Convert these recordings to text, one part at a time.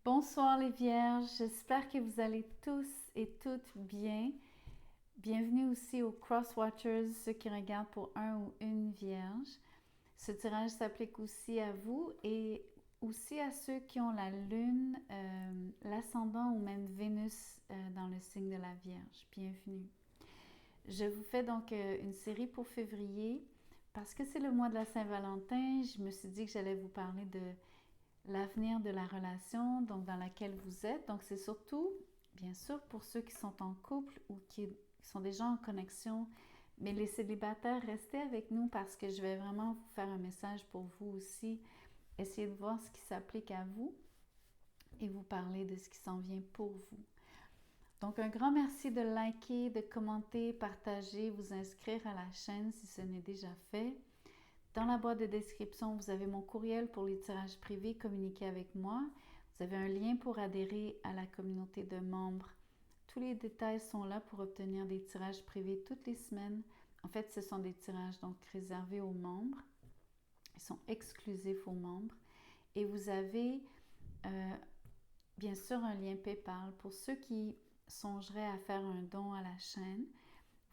Bonsoir les vierges, j'espère que vous allez tous et toutes bien. Bienvenue aussi aux Cross Watchers, ceux qui regardent pour un ou une vierge. Ce tirage s'applique aussi à vous et aussi à ceux qui ont la lune, l'ascendant ou même Vénus dans le signe de la Vierge. Bienvenue. Je vous fais donc une série pour février. Parce que c'est le mois de la Saint-Valentin, je me suis dit que j'allais vous parler de l'avenir de la relation donc dans laquelle vous êtes. Donc c'est surtout, bien sûr, pour ceux qui sont en couple ou qui sont déjà en connexion. Mais les célibataires, restez avec nous parce que je vais vraiment vous faire un message pour vous aussi. Essayez de voir ce qui s'applique à vous et vous parler de ce qui s'en vient pour vous. Donc un grand merci de liker, de commenter, partager, vous inscrire à la chaîne si ce n'est déjà fait. Dans la boîte de description, vous avez mon courriel pour les tirages privés, communiquez avec moi. Vous avez un lien pour adhérer à la communauté de membres. Tous les détails sont là pour obtenir des tirages privés toutes les semaines. En fait, ce sont des tirages donc réservés aux membres. Ils sont exclusifs aux membres. Et vous avez bien sûr un lien PayPal pour ceux qui songeraient à faire un don à la chaîne.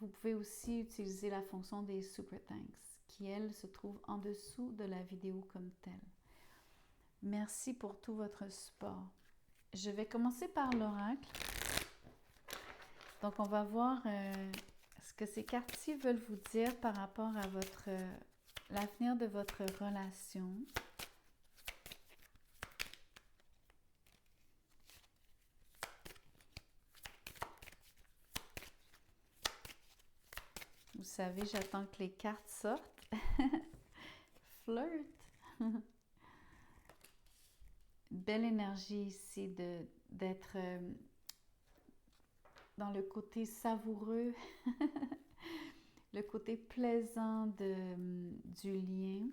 Vous pouvez aussi utiliser la fonction des Super Thanks, qui, elle, se trouve en dessous de la vidéo comme telle. Merci pour tout votre support. Je vais commencer par l'oracle. Donc, on va voir ce que ces cartes-ci veulent vous dire par rapport à l'avenir de votre relation. Vous savez, j'attends que les cartes sortent. Flirt. Belle énergie ici d'être dans le côté savoureux, le côté plaisant du lien,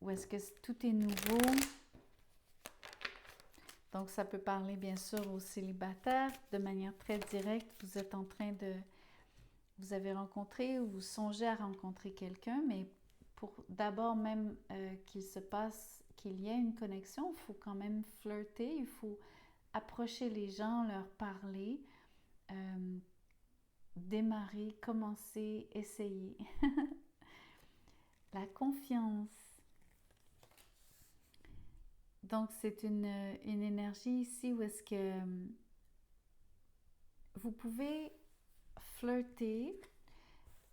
où est-ce que tout est nouveau. Donc, ça peut parler bien sûr aux célibataires de manière très directe. Vous êtes en train vous avez rencontré ou vous songez à rencontrer quelqu'un, mais pour d'abord même qu'il y ait une connexion, il faut quand même flirter, il faut approcher les gens, leur parler, démarrer, commencer, essayer. La confiance. Donc, c'est une énergie ici où est-ce que vous pouvez flirter.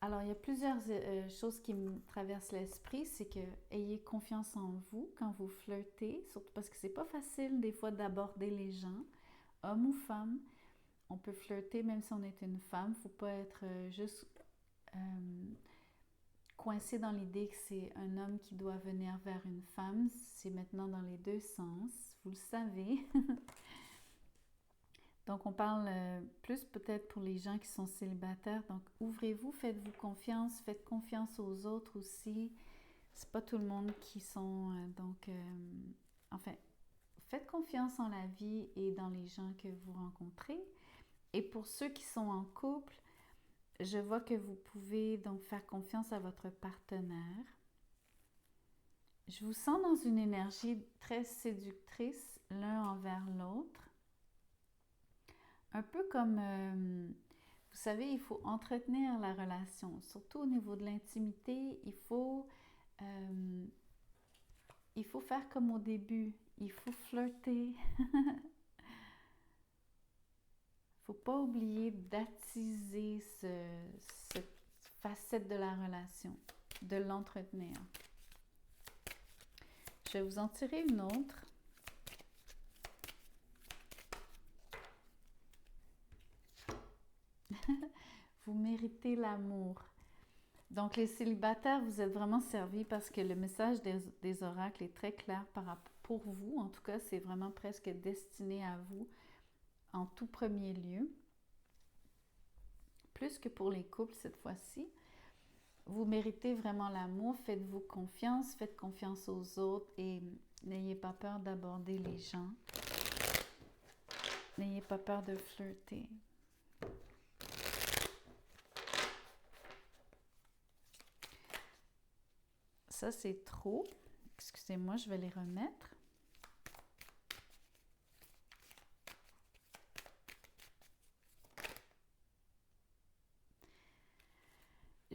Alors, il y a plusieurs choses qui me traversent l'esprit. C'est que ayez confiance en vous quand vous flirtez, surtout parce que c'est pas facile des fois d'aborder les gens, hommes ou femmes. On peut flirter même si on est une femme. Faut pas être juste coincé dans l'idée que c'est un homme qui doit venir vers une femme. C'est maintenant dans les deux sens. Vous le savez. Donc, on parle plus peut-être pour les gens qui sont célibataires. Donc, ouvrez-vous, faites-vous confiance, faites confiance aux autres aussi. C'est pas tout le monde qui sont... enfin, faites confiance en la vie et dans les gens que vous rencontrez. Et pour ceux qui sont en couple, je vois que vous pouvez donc faire confiance à votre partenaire. Je vous sens dans une énergie très séductrice l'un envers l'autre. Un peu comme, vous savez, il faut entretenir la relation, surtout au niveau de l'intimité. Il faut faire comme au début, il faut flirter. Il ne faut pas oublier d'attiser cette facette de la relation, de l'entretenir. Je vais vous en tirer une autre. Vous méritez l'amour. Donc, les célibataires, vous êtes vraiment servis parce que le message des oracles est très clair pour vous. En tout cas, c'est vraiment presque destiné à vous en tout premier lieu. Plus que pour les couples cette fois-ci. Vous méritez vraiment l'amour. Faites-vous confiance. Faites confiance aux autres et n'ayez pas peur d'aborder les gens. N'ayez pas peur de flirter. Ça, c'est trop. Excusez-moi, je vais les remettre.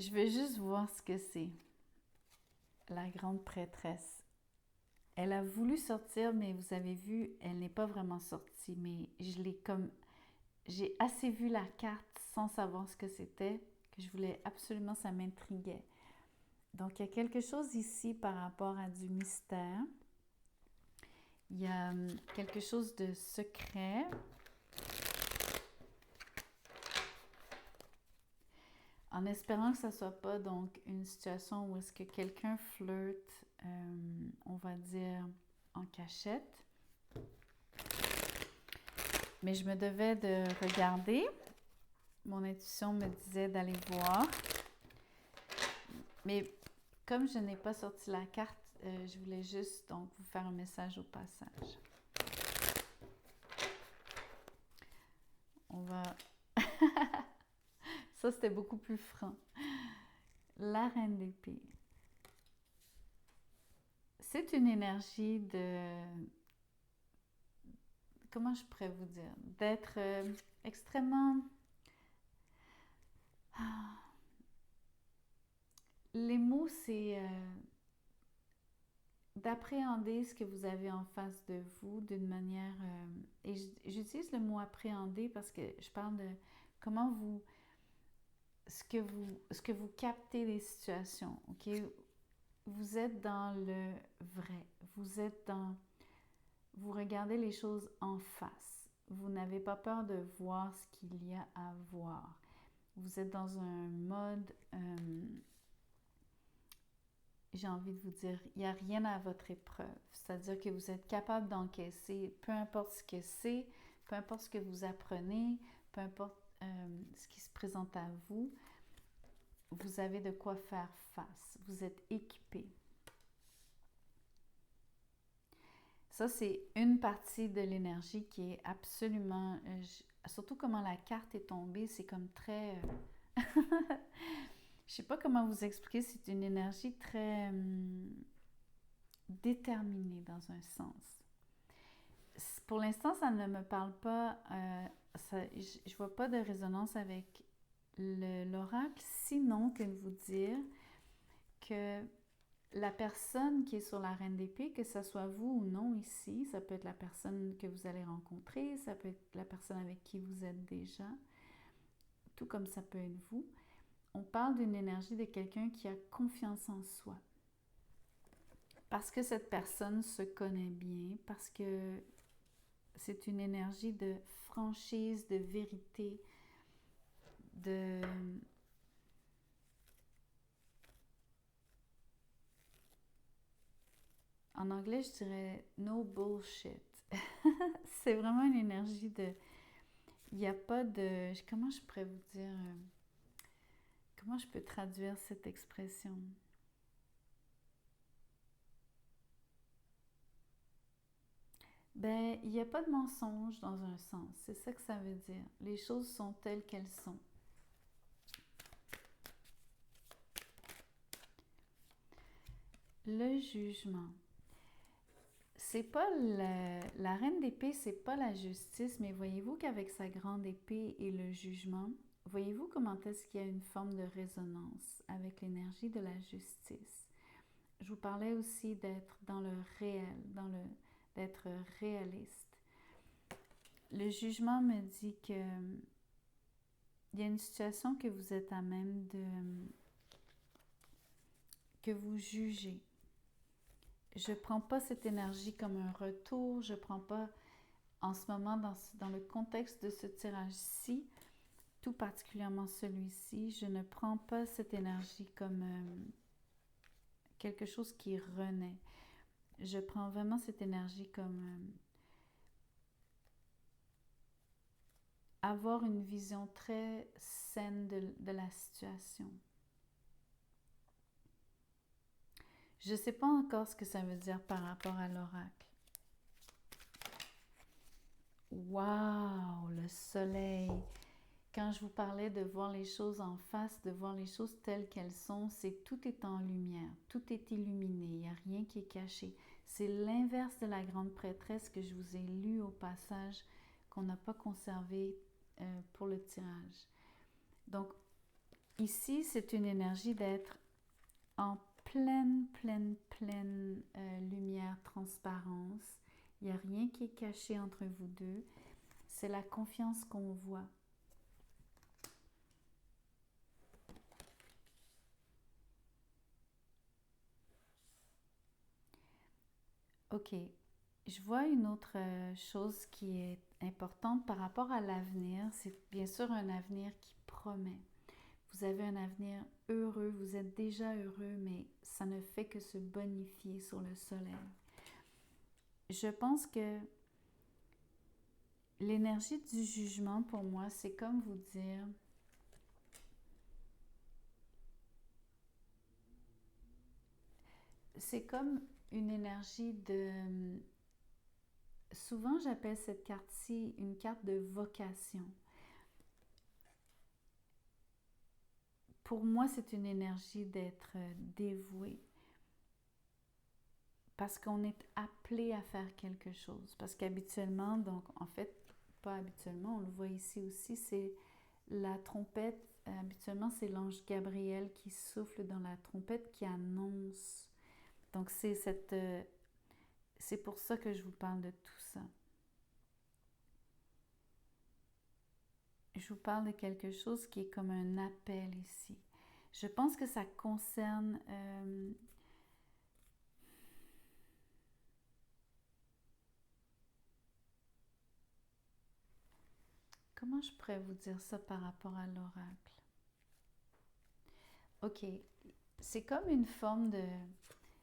Je vais juste voir ce que c'est. La grande prêtresse. Elle a voulu sortir, mais vous avez vu, elle n'est pas vraiment sortie. Mais j'ai assez vu la carte sans savoir ce que c'était, que je voulais absolument, ça m'intriguait. Donc, il y a quelque chose ici par rapport à du mystère. Il y a quelque chose de secret. En espérant que ça ne soit pas donc une situation où est-ce que quelqu'un flirte, on va dire, en cachette. Mais je me devais de regarder. Mon intuition me disait d'aller voir. Mais comme je n'ai pas sorti la carte, je voulais juste donc vous faire un message au passage. On va... Ça, c'était beaucoup plus franc. La reine d'épée. C'est une énergie de... Comment je pourrais vous dire? D'être extrêmement... Les mots, c'est d'appréhender ce que vous avez en face de vous d'une manière... et j'utilise le mot appréhender parce que je parle de comment vous... Ce que vous captez des situations, ok? Vous êtes dans le vrai. Vous êtes dans... Vous regardez les choses en face. Vous n'avez pas peur de voir ce qu'il y a à voir. Vous êtes dans un mode... j'ai envie de vous dire, il n'y a rien à votre épreuve. C'est-à-dire que vous êtes capable d'encaisser, peu importe ce que c'est, peu importe ce que vous apprenez, peu importe ce qui se présente à vous, vous avez de quoi faire face. Vous êtes équipé. Ça, c'est une partie de l'énergie qui est absolument... surtout comment la carte est tombée, c'est comme très... je sais pas comment vous expliquer, c'est une énergie très déterminée dans un sens. Pour l'instant, ça ne me parle pas, je vois pas de résonance avec l'oracle, sinon que de vous dire que la personne qui est sur la reine d'épée, que ce soit vous ou non ici, ça peut être la personne que vous allez rencontrer, ça peut être la personne avec qui vous êtes déjà, tout comme ça peut être vous. On parle d'une énergie de quelqu'un qui a confiance en soi. Parce que cette personne se connaît bien, parce que c'est une énergie de franchise, de vérité, de... En anglais, je dirais no bullshit. C'est vraiment une énergie de... Il n'y a pas de... Comment je pourrais vous dire... Comment je peux traduire cette expression? Ben, il n'y a pas de mensonge dans un sens. C'est ça que ça veut dire. Les choses sont telles qu'elles sont. Le jugement. C'est pas la reine d'épée, c'est pas la justice, mais voyez-vous qu'avec sa grande épée et le jugement, voyez-vous comment est-ce qu'il y a une forme de résonance avec l'énergie de la justice. Je vous parlais aussi d'être dans le réel, d'être réaliste. Le jugement me dit que il y a une situation que vous êtes à même de... que vous jugez. Je ne prends pas cette énergie comme un retour, je ne prends pas en ce moment dans le contexte de ce tirage-ci, tout particulièrement celui-ci, je ne prends pas cette énergie comme quelque chose qui renaît. Je prends vraiment cette énergie comme avoir une vision très saine de la situation. Je ne sais pas encore ce que ça veut dire par rapport à l'oracle. Waouh, le soleil! Quand je vous parlais de voir les choses en face, de voir les choses telles qu'elles sont, c'est tout est en lumière, tout est illuminé, il n'y a rien qui est caché. C'est l'inverse de la grande prêtresse que je vous ai lu au passage, qu'on n'a pas conservé pour le tirage. Donc, Ici, c'est une énergie d'être en pleine lumière, transparence. Il n'y a rien qui est caché entre vous deux. C'est la confiance qu'on voit. OK. Je vois une autre chose qui est importante par rapport à l'avenir. C'est bien sûr un avenir qui promet. Vous avez un avenir heureux, vous êtes déjà heureux, mais ça ne fait que se bonifier sur le soleil. Je pense que l'énergie du jugement, pour moi, c'est comme vous dire, c'est comme une énergie de... Souvent, j'appelle cette carte-ci une carte de vocation. Pour moi, c'est une énergie d'être dévoué. Parce qu'on est appelé à faire quelque chose. Parce qu'habituellement, donc en fait, pas habituellement, on le voit ici aussi, c'est la trompette. Habituellement, c'est l'ange Gabriel qui souffle dans la trompette qui annonce. Donc c'est pour ça que je vous parle de tout ça. Je vous parle de quelque chose qui est comme un appel ici. Je pense que ça concerne comment je pourrais vous dire ça par rapport à l'oracle? OK, c'est comme une forme de...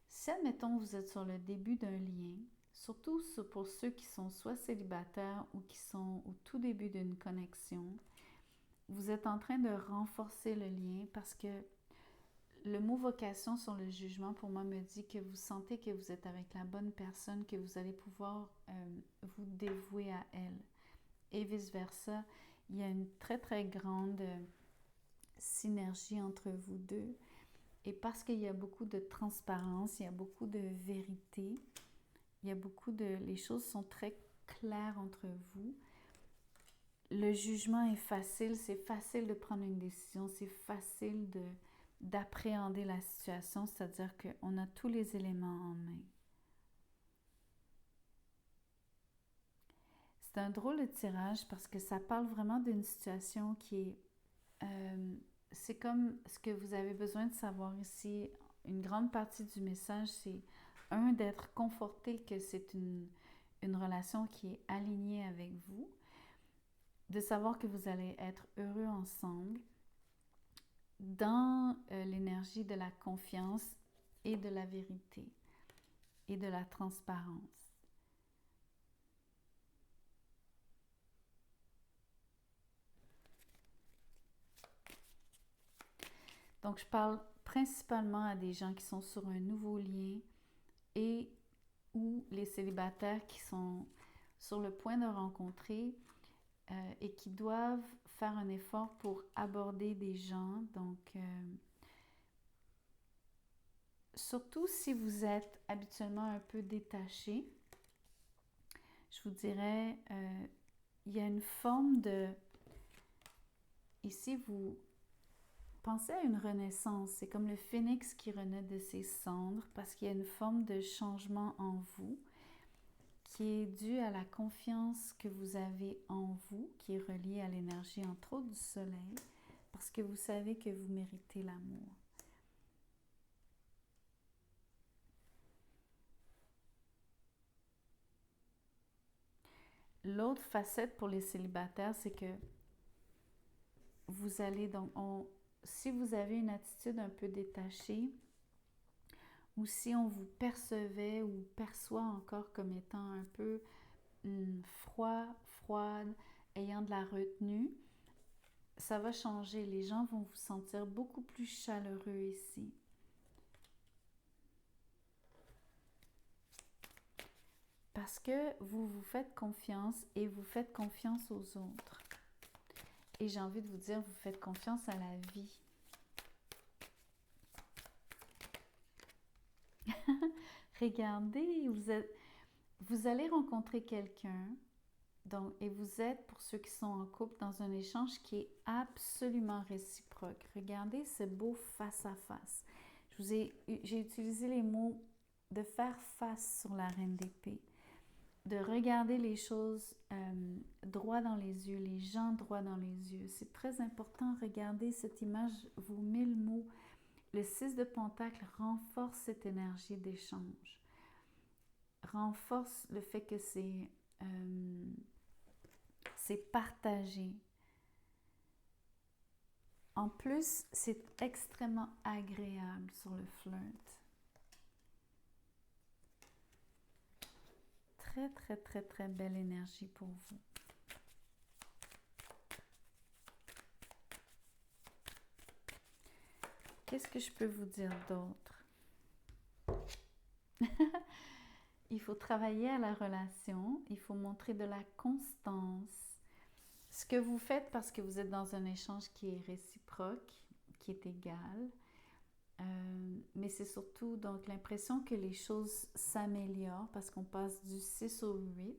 Si, admettons, vous êtes sur le début d'un lien, surtout pour ceux qui sont soit célibataires ou qui sont au tout début d'une connexion, vous êtes en train de renforcer le lien parce que le mot vocation sur le jugement, pour moi, me dit que vous sentez que vous êtes avec la bonne personne, que vous allez pouvoir vous dévouer à elle. Et vice-versa, il y a une très grande synergie entre vous deux. Et parce qu'il y a beaucoup de transparence, il y a beaucoup de vérité, il y a beaucoup de... Les choses sont très claires entre vous. Le jugement est facile, c'est facile de prendre une décision, c'est facile d'appréhender la situation, c'est-à-dire qu'on a tous les éléments en main. C'est un drôle de tirage parce que ça parle vraiment d'une situation qui est... c'est comme ce que vous avez besoin de savoir ici. Une grande partie du message, c'est d'être conforté que c'est une relation qui est alignée avec vous, de savoir que vous allez être heureux ensemble dans l'énergie de la confiance et de la vérité et de la transparence. Donc, je parle principalement à des gens qui sont sur un nouveau lien et ou les célibataires qui sont sur le point de rencontrer et qui doivent faire un effort pour aborder des gens. Donc, surtout si vous êtes habituellement un peu détaché, je vous dirais, il y a une forme de... Ici, vous pensez à une renaissance. C'est comme le phénix qui renaît de ses cendres parce qu'il y a une forme de changement en vous qui est due à la confiance que vous avez en vous, qui est reliée à l'énergie entre autres du soleil, parce que vous savez que vous méritez l'amour. L'autre facette pour les célibataires, c'est que vous allez donc, si vous avez une attitude un peu détachée, ou si on vous percevait ou perçoit encore comme étant un peu froide, ayant de la retenue, ça va changer. Les gens vont vous sentir beaucoup plus chaleureux ici. Parce que vous vous faites confiance et vous faites confiance aux autres. Et j'ai envie de vous dire, vous faites confiance à la vie. Regardez, vous allez rencontrer quelqu'un Donc, et vous êtes, pour ceux qui sont en couple, dans un échange qui est absolument réciproque. Regardez ce beau face-à-face. J'ai utilisé les mots de faire face sur la reine d'épée, de regarder les choses droit dans les yeux, les gens droit dans les yeux. C'est très important. Regardez cette image, vous met le mot. Le 6 de Pentacle renforce cette énergie d'échange, renforce le fait que c'est partagé. En plus, c'est extrêmement agréable sur le flirt. Très, très, très, très belle énergie pour vous. Qu'est-ce que je peux vous dire d'autre? Il faut travailler à la relation, il faut montrer de la constance. Ce que vous faites parce que vous êtes dans un échange qui est réciproque, qui est égal, mais c'est surtout donc l'impression que les choses s'améliorent parce qu'on passe du 6 au 8.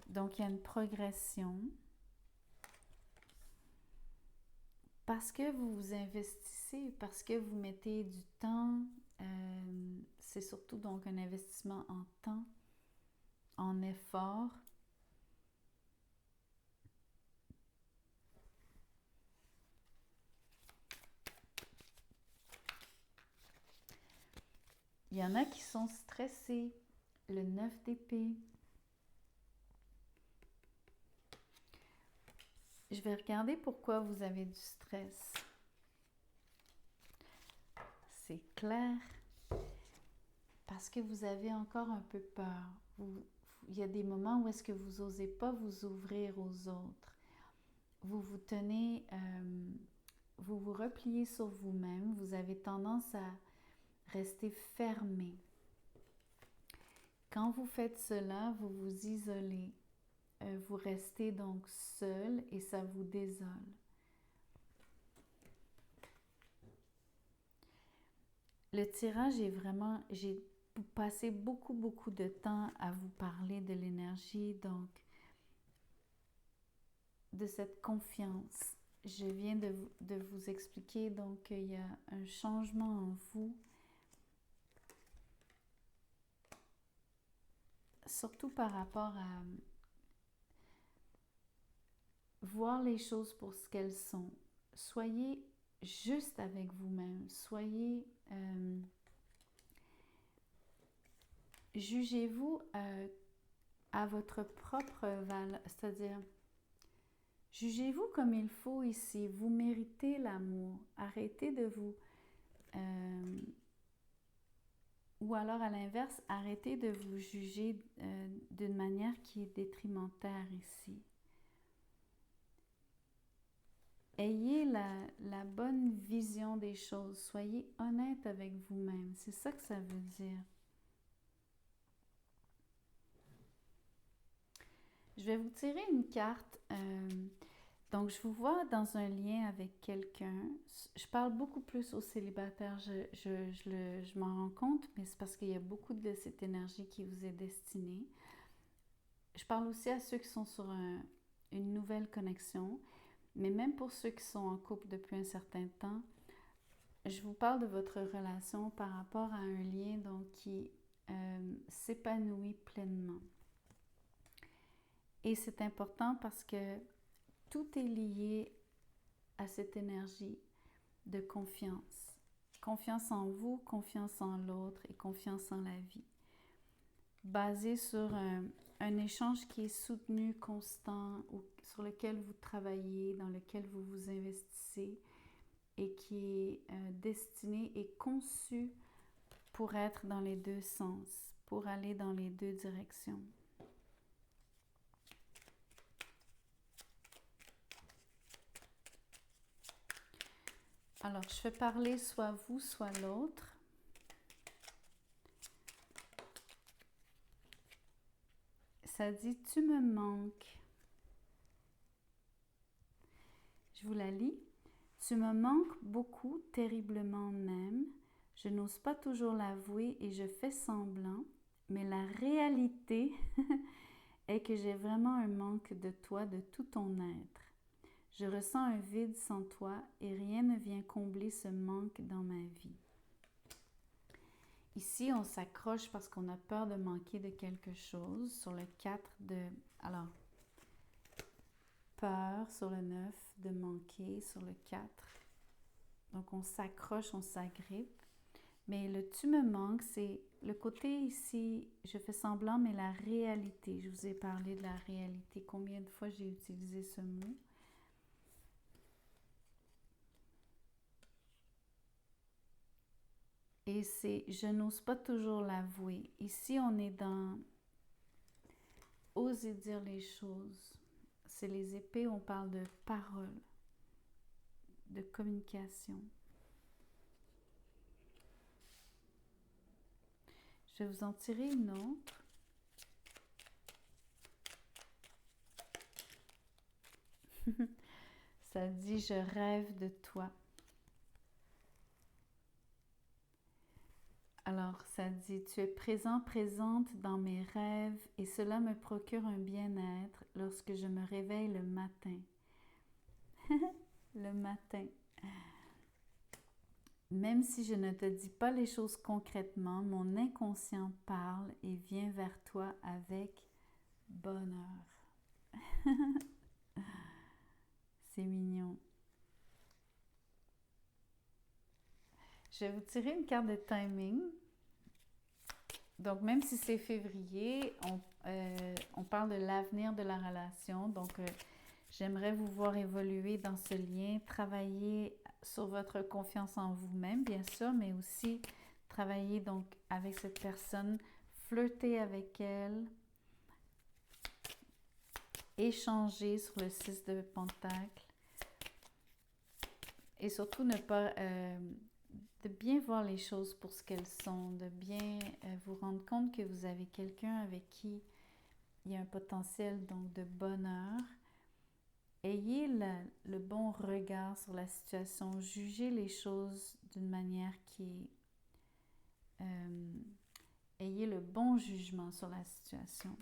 Donc il y a une progression. Parce que vous vous investissez, parce que vous mettez du temps, c'est surtout donc un investissement en temps, en effort. Il y en a qui sont stressés. Le 9 d'épée. Je vais regarder pourquoi vous avez du stress. C'est clair. Parce que vous avez encore un peu peur. Il y a des moments où est-ce que vous n'osez pas vous ouvrir aux autres. Vous vous tenez, vous vous repliez sur vous-même. Vous avez tendance à rester fermé. Quand vous faites cela, vous vous isolez. Vous restez donc seul et ça vous désole. Le tirage est vraiment... J'ai passé beaucoup de temps à vous parler de l'énergie, donc de cette confiance. Je viens de vous expliquer donc qu'il y a un changement en vous, surtout par rapport à voir les choses pour ce qu'elles sont. Soyez juste avec vous-même. Soyez... jugez-vous à votre propre valeur, c'est-à-dire jugez-vous comme il faut ici. Vous méritez l'amour. Arrêtez de vous... ou alors à l'inverse, arrêtez de vous juger d'une manière qui est détrimentaire ici. Ayez la bonne vision des choses. Soyez honnête avec vous-même. C'est ça que ça veut dire. Je vais vous tirer une carte. Donc, je vous vois dans un lien avec quelqu'un. Je parle beaucoup plus aux célibataires. Je m'en rends compte, mais c'est parce qu'il y a beaucoup de cette énergie qui vous est destinée. Je parle aussi à ceux qui sont sur une nouvelle connexion. Mais même pour ceux qui sont en couple depuis un certain temps, je vous parle de votre relation par rapport à un lien donc, qui s'épanouit pleinement. Et c'est important parce que tout est lié à cette énergie de confiance. Confiance en vous, confiance en l'autre et confiance en la vie. Basé sur un échange qui est soutenu, constant, sur lequel vous travaillez, dans lequel vous vous investissez et qui est destiné et conçu pour être dans les deux sens, pour aller dans les deux directions. Alors, je fais parler soit vous, soit l'autre. Ça dit « Tu me manques ». Je vous la lis. « Tu me manques beaucoup, terriblement même. Je n'ose pas toujours l'avouer et je fais semblant, mais la réalité est que j'ai vraiment un manque de toi, de tout ton être. Je ressens un vide sans toi et rien ne vient combler ce manque dans ma vie. Ici, on s'accroche parce qu'on a peur de manquer de quelque chose. Sur le 4 de... Alors, peur sur le 9 de manquer sur le 4. Donc, on s'accroche, on s'agrippe. Mais le tu me manques, c'est le côté ici, je fais semblant, mais la réalité. Je vous ai parlé de la réalité. Combien de fois j'ai utilisé ce mot? Et c'est je n'ose pas toujours l'avouer. Ici, on est dans oser dire les choses. C'est les épées, on parle de parole, de communication. Je vais vous en tirer une autre. Ça dit je rêve de toi. Alors, ça dit tu es présent, présente dans mes rêves et cela me procure un bien-être lorsque je me réveille le matin. Le matin. Même si je ne te dis pas les choses concrètement, mon inconscient parle et vient vers toi avec bonheur. C'est mignon. Je vais vous tirer une carte de timing. Donc, même si c'est février, on parle de l'avenir de la relation. Donc, j'aimerais vous voir évoluer dans ce lien, travailler sur votre confiance en vous-même, bien sûr, mais aussi travailler donc avec cette personne, flirter avec elle, échanger sur le 6 de Pentacle et surtout ne pas de bien voir les choses pour ce qu'elles sont, de bien vous rendre compte que vous avez quelqu'un avec qui il y a un potentiel donc de bonheur. Ayez le bon regard sur la situation, jugez les choses d'une manière qui est... ayez le bon jugement sur la situation.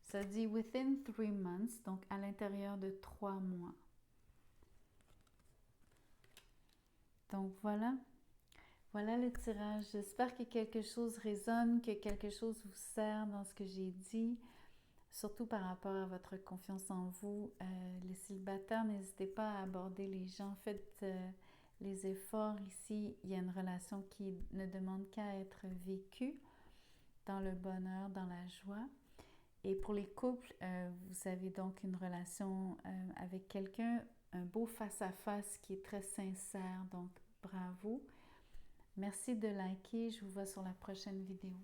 Ça dit within 3 months, donc à l'intérieur de 3 mois. Donc voilà, voilà le tirage. J'espère que quelque chose résonne, que quelque chose vous sert dans ce que j'ai dit, surtout par rapport à votre confiance en vous. Les célibataires, n'hésitez pas à aborder les gens. Faites les efforts ici. Il y a une relation qui ne demande qu'à être vécue dans le bonheur, dans la joie. Et pour les couples, vous avez donc une relation avec quelqu'un, un beau face-à-face qui est très sincère, donc bravo. Merci de liker, je vous vois sur la prochaine vidéo.